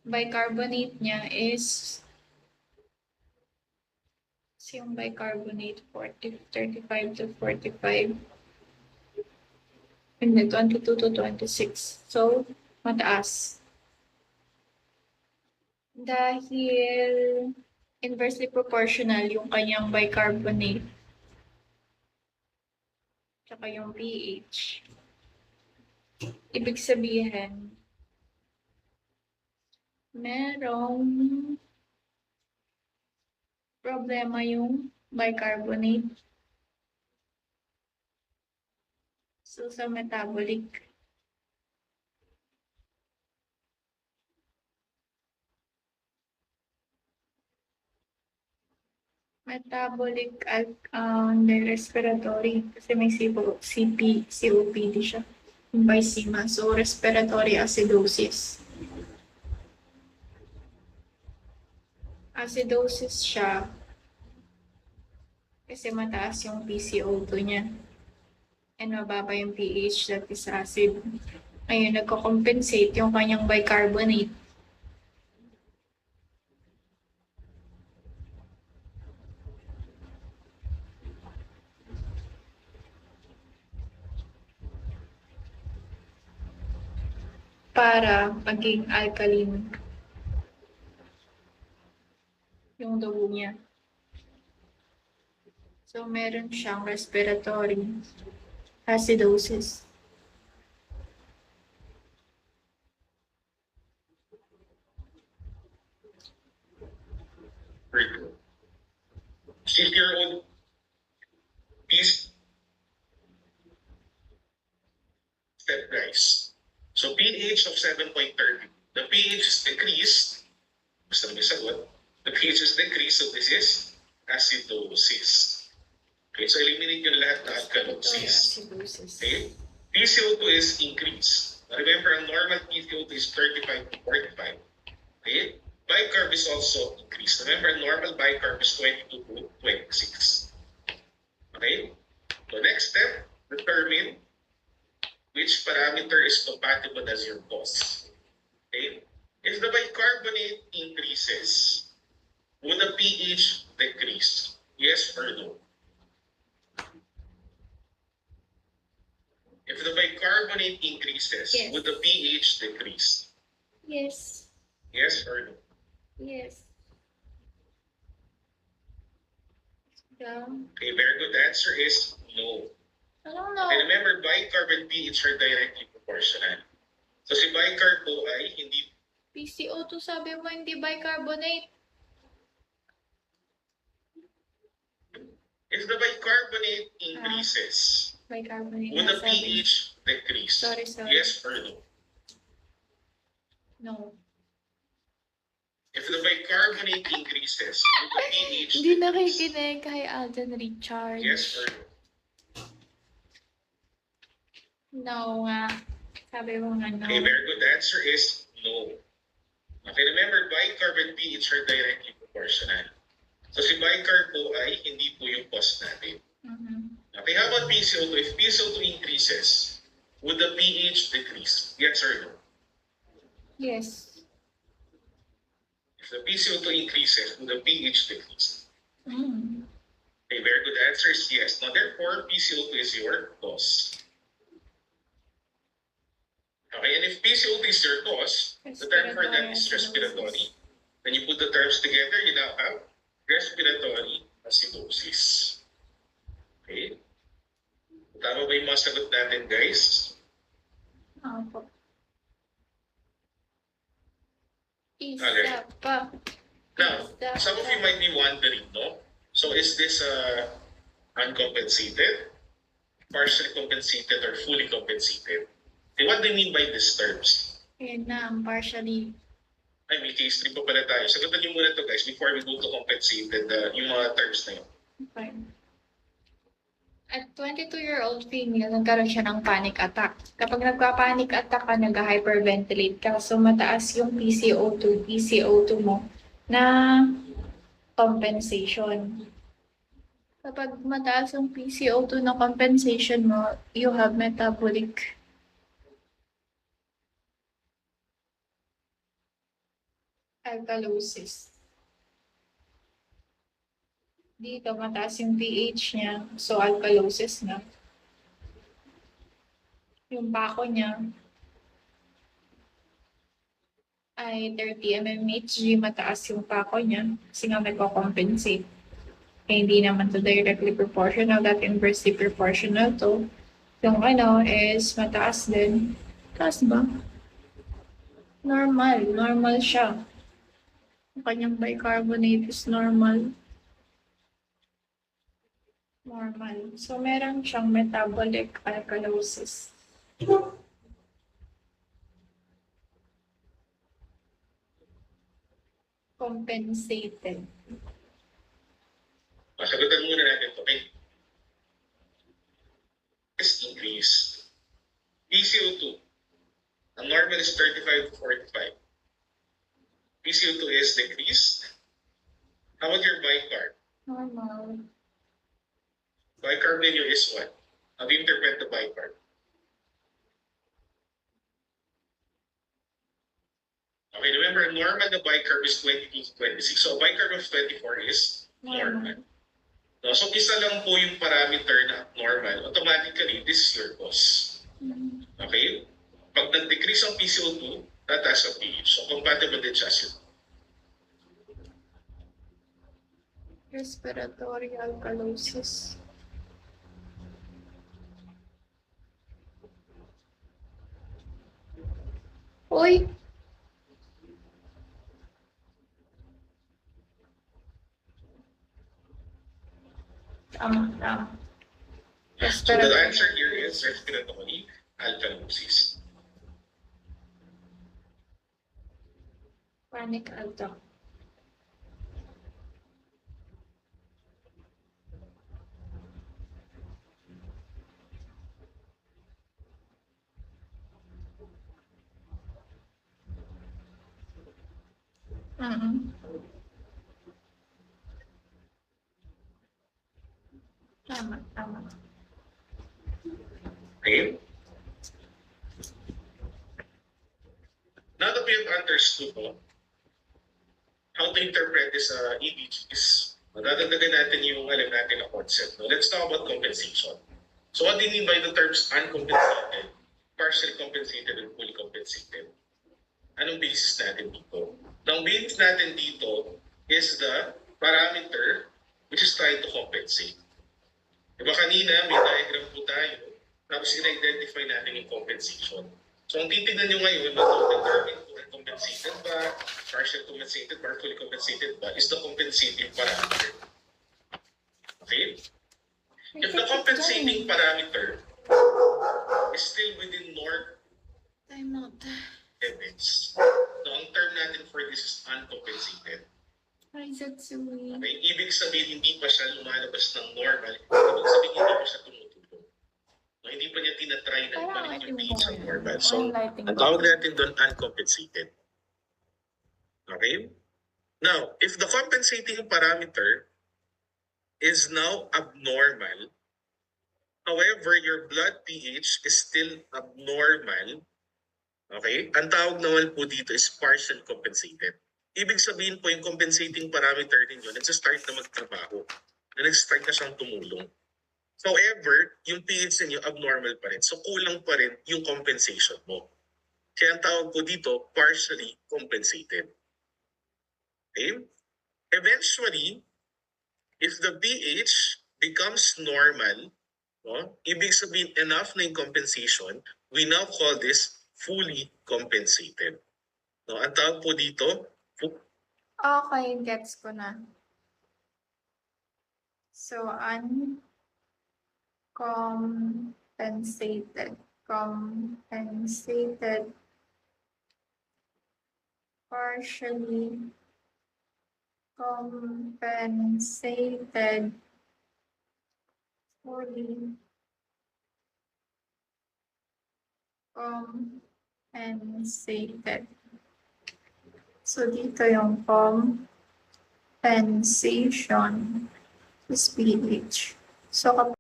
bicarbonate niya is, yung bicarbonate 35 to 45. Hindi, 22 to 26. So, mataas. Dahil inversely proportional yung kanyang bicarbonate tsaka yung pH. Ibig sabihin, merong problema yung bicarbonate. So, sa metabolic respiratory kasi may COPD siya. Emphysema. So, respiratory acidosis. Acidosis siya kasi mataas yung PCO2 niya. And mababa yung pH, that is acid. Ayun, nagko-compensate yung kanyang bicarbonate. Para maging alkaline yung dugo niya. So, meron siyang respiratory acidosis. Keep your own peace. Step, guys. So, pH of 7.30. The pH is decreased. Basta may sagot. The pH is decreased, so this is acidosis. Okay, so eliminate yung lahat na alkalosis. Okay? PCO2 is increased. Remember, ang normal PCO2 is 35 to 45. Okay? Bicarb is also increased. Remember, normal bicarb is 22 to 26. Okay? So next step, determine which parameter is compatible as your cause. Okay? If the bicarbonate increases, would the pH decrease? Yes or no? If the bicarbonate increases, yes, would the pH decrease? Yes. Yes or no? Yes. Yeah. Okay, very good. The answer is no. I don't know. Okay, remember, bicarb and pH are directly proportional. So si bicarb po ay hindi... PCO2 sabi mo hindi bicarbonate. If the bicarbonate increases, bicarbonate would the pH decrease? Sorry. Yes or no? No. If the bicarbonate increases, would the pH Hindi decrease? nakikinig kay Alden Richard. Yes or no? No nga. Sabi mo nga no. Okay, very good. The answer is no. Okay, remember, bicarb and pH are directly proportional. So si bicarb po ay hindi po yung cause natin. Okay, how about PCO2? If PCO2 increases, would the pH decrease? Yes or no? Yes. If the PCO2 increases, would the pH decrease? Mm. Okay, very good. The answer is yes. Now, therefore, PCO2 is your cause. Okay, and if PCO2 is your cause, the term for that is respiratory. When you put the terms together, you now have respiratory acidosis. Okay? Tama ba yung mga sagot natin, guys? Opo. Okay. Isa pa. Now, some of you might be wondering, no? So is this uncompensated, partially compensated, or fully compensated? Okay, what do you mean by these terms? Yan na, partially. Ay, may case 3 pa pala tayo. Sagutan niyo muna to, guys, before we go to compensated, yung mga terms na yun. Okay. At 22-year-old female, nagkaroon siya ng panic attack. Kapag nagpa-panic attack ka, nag-hyperventilate ka, so mataas yung PCO2 mo na compensation. Kapag mataas yung PCO2 na compensation mo, you have metabolic alkalosis. Dito, mataas yung pH niya. So, alkalosis na. Yung pako niya ay 30 mmHg. Mataas yung pako niya. Kasi nga nagko-compensate. Eh, hindi naman to directly proportional. That inversely proportional to. Yung ano is mataas din. Taas ba? Normal. Normal siya. Yung kanyang bicarbonate is normal. Normal. So, meron siyang metabolic alkalosis. Compensated. Sagutan muna natin ito. Okay? Is increase. PCO2. Ang normal is 35 to 45. PCO2 is decreased. How about your bicarb? Normal. Bicarb ninyo is what? How do you interpret the bicarb? Okay, remember, normal the bicarb is 22 to 26. So, a bicarb of 24 is normal. No, so, isa lang po yung parameter na normal. Automatically, this is your cause. Okay? Pag nag-decrease ang PCO2, tataas ang pH. So, compatible din siya. Respiratory alkalosis. Uy! Tama. So the answer here is respiratory alkalosis. Panic attack. Tama. Okay? Now that we have understood how to interpret this EBGs, madadagdagan natin yung alam natin na concept. No? Let's talk about compensation. So what do you mean by the terms uncompensated, partially compensated, and fully compensated? Anong basis natin dito? Ang basis natin dito is the parameter which is trying to compensate. Diba kanina may diagram po tayo, tapos in-identify natin yung compensation. So ang titignan nyo ngayon, determine kung uncompensated ba, partially compensated ba, fully compensated ba, is the compensating parameter. Okay? If the compensating parameter is still within norm Time out. limits, so ang term natin for this is uncompensated. Raizatsui. Okay? Ibig sabihin, hindi pa siya lumalabas ng normal. Ibig sabihin, hindi pa siya tumutulong. No, hindi pa niya tinatry na ibalik yung pH sa normal. So, ang tawag natin doon, uncompensated. Okay? Now, if the compensating parameter is now abnormal, however, your blood pH is still abnormal, okay? Ang tawag naman po dito is partial compensated. Ibig sabihin po yung compensating parameter ninyo, nagsa-start na magtrabaho, na nag-start na siyang tumulong. However, yung pH ninyo abnormal pa rin. So kulang pa rin yung compensation mo. Kaya ang tawag po dito, partially compensated. Okay? Eventually, if the pH becomes normal, no, ibig sabihin enough na yung compensation, we now call this fully compensated. No, ang tawag po dito, Okay, gets ko na. So, uncompensated. Compensated. Partially compensated. Fully compensated. So, dito yung compensation is pH. So,